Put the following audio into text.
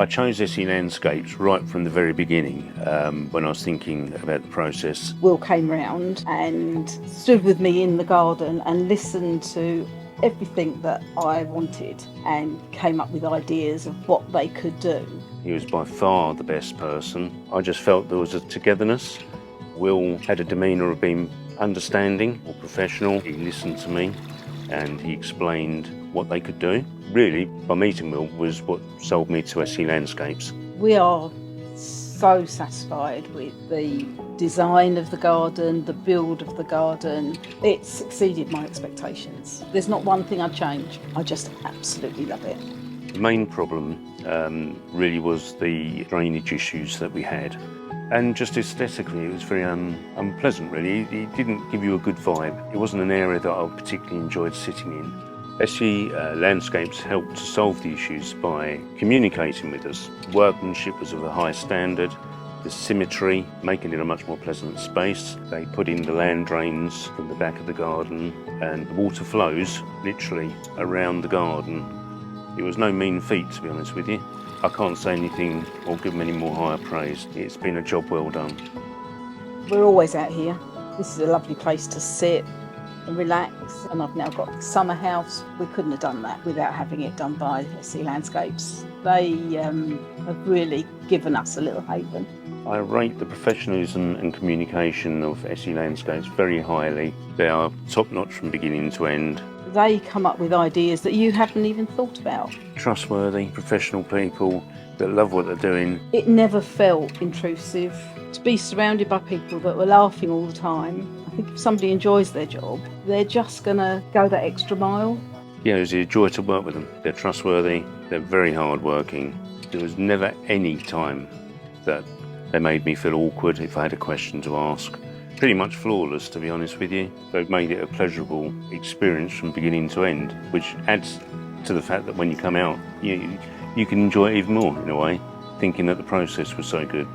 I chose SE Landscapes right from the very beginning when I was thinking about the process. Will came round and stood with me in the garden and listened to everything that I wanted and came up with ideas of what they could do. He was by far the best person. I just felt there was a togetherness. Will had a demeanour of being understanding or professional. He listened to me and he explained what they could do. Really, by meeting Will was what sold me to SE Landscapes. We are so satisfied with the design of the garden, the build of the garden. It's exceeded my expectations. There's not one thing I'd change. I just absolutely love it. The main problem really was the drainage issues that we had. And just aesthetically, it was very unpleasant, really. It didn't give you a good vibe. It wasn't an area that I particularly enjoyed sitting in. SE Landscapes helped to solve the issues by communicating with us. Workmanship was of a high standard, the symmetry, making it a much more pleasant space. They put in the land drains from the back of the garden and the water flows literally around the garden. It was no mean feat, to be honest with you. I can't say anything or give them any more higher praise. It's been a job well done. We're always out here. This is a lovely place to sit and relax, and I've now got the summer house. We couldn't have done that without having it done by SE Landscapes. They have really given us a little haven. I rate the professionalism and communication of SE Landscapes very highly. They are top-notch from beginning to end. They come up with ideas that you haven't even thought about. Trustworthy, professional people that love what they're doing. It never felt intrusive. To be surrounded by people that were laughing all the time, I think if somebody enjoys their job, they're just going to go that extra mile. Yeah, it was a joy to work with them. They're trustworthy, they're very hard-working. There was never any time that they made me feel awkward if I had a question to ask. Pretty much flawless, to be honest with you. They've made it a pleasurable experience from beginning to end, which adds to the fact that when you come out, you can enjoy it even more, in a way, thinking that the process was so good.